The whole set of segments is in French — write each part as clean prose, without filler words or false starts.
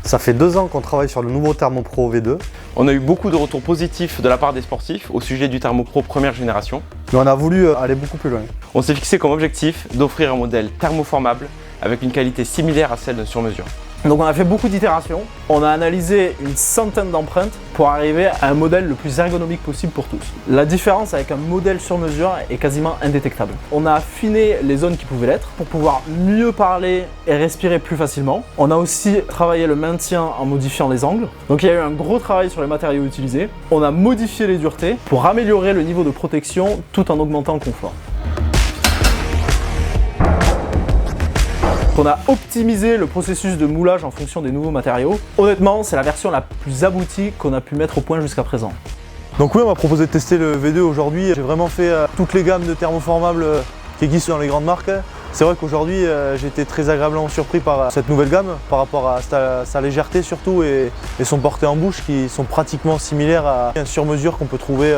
Ça fait 2 ans qu'on travaille sur le nouveau Thermopro V2. On a eu beaucoup de retours positifs de la part des sportifs au sujet du Thermopro première génération. Mais on a voulu aller beaucoup plus loin. On s'est fixé comme objectif d'offrir un modèle thermoformable avec une qualité similaire à celle d'un sur-mesure. Donc on a fait beaucoup d'itérations, on a analysé une centaine d'empreintes pour arriver à un modèle le plus ergonomique possible pour tous. La différence avec un modèle sur mesure est quasiment indétectable. On a affiné les zones qui pouvaient l'être pour pouvoir mieux parler et respirer plus facilement. On a aussi travaillé le maintien en modifiant les angles. Donc il y a eu un gros travail sur les matériaux utilisés. On a modifié les duretés pour améliorer le niveau de protection tout en augmentant le confort. On a optimisé le processus de moulage en fonction des nouveaux matériaux. Honnêtement, c'est la version la plus aboutie qu'on a pu mettre au point jusqu'à présent. Donc oui, on m'a proposé de tester le V2 aujourd'hui. J'ai vraiment fait toutes les gammes de thermoformables qui existent dans les grandes marques. C'est vrai qu'aujourd'hui, j'ai été très agréablement surpris par cette nouvelle gamme, par rapport à sa légèreté surtout et son porté en bouche qui sont pratiquement similaires à un sur-mesure qu'on peut trouver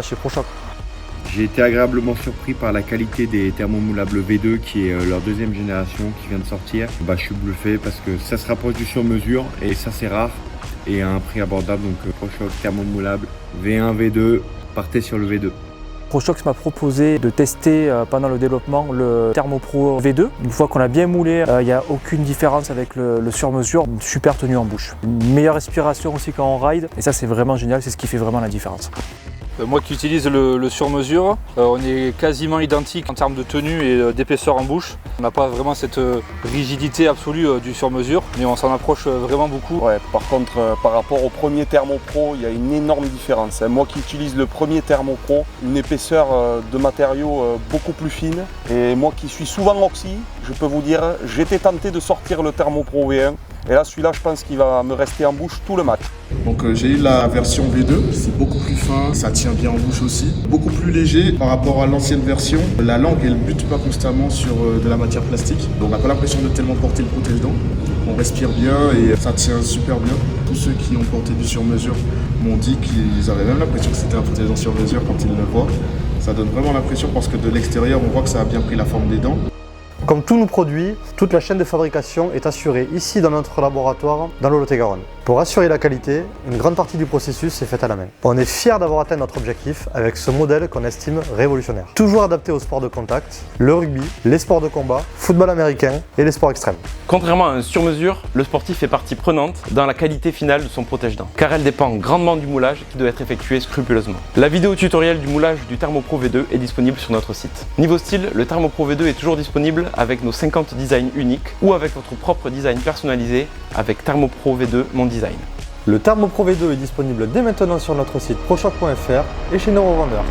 chez ProShock. J'ai été agréablement surpris par la qualité des thermomoulables V2 qui est leur deuxième génération qui vient de sortir. Je suis bluffé parce que ça se rapproche du sur-mesure et ça c'est rare et à un prix abordable. Donc ProShock thermomoulable V1, V2, partez sur le V2. ProShock m'a proposé de tester pendant le développement le Thermopro V2. Une fois qu'on l'a bien moulé, il n'y a aucune différence avec le sur-mesure. Une super tenue en bouche. Une meilleure respiration aussi quand on ride et ça c'est vraiment génial, c'est ce qui fait vraiment la différence. Moi qui utilise le sur-mesure, on est quasiment identique en termes de tenue et d'épaisseur en bouche. On n'a pas vraiment cette rigidité absolue du sur-mesure, mais on s'en approche vraiment beaucoup. Ouais, par contre, par rapport au premier Thermopro, il y a une énorme différence. Moi qui utilise le premier Thermopro, une épaisseur de matériaux beaucoup plus fine. Et moi qui suis souvent oxy, je peux vous dire, j'étais tenté de sortir le Thermopro V1. Et là, celui-là, je pense qu'il va me rester en bouche tout le match. Donc j'ai eu la version V2, c'est beaucoup plus fin, ça tient bien en bouche aussi. Beaucoup plus léger par rapport à l'ancienne version. La langue, elle bute pas constamment sur de la matière plastique. Donc on n'a pas l'impression de tellement porter le protège-dents. On respire bien et ça tient super bien. Tous ceux qui ont porté du sur-mesure m'ont dit qu'ils avaient même l'impression que c'était un protège-dents sur mesure quand ils le voient. Ça donne vraiment l'impression parce que de l'extérieur, on voit que ça a bien pris la forme des dents. Comme tous nos produits, toute la chaîne de fabrication est assurée ici dans notre laboratoire dans le Lot-et-Garonne. Pour assurer la qualité, une grande partie du processus est faite à la main. On est fiers d'avoir atteint notre objectif avec ce modèle qu'on estime révolutionnaire. Toujours adapté aux sports de contact, le rugby, les sports de combat, football américain et les sports extrêmes. Contrairement à un sur-mesure, le sportif est partie prenante dans la qualité finale de son protège-dents, car elle dépend grandement du moulage qui doit être effectué scrupuleusement. La vidéo tutoriel du moulage du Thermopro V2 est disponible sur notre site. Niveau style, le Thermopro V2 est toujours disponible avec nos 50 designs uniques ou avec votre propre design personnalisé avec Thermopro V2 Mon Design. Le Thermopro V2 est disponible dès maintenant sur notre site ProShock.fr et chez nos revendeurs.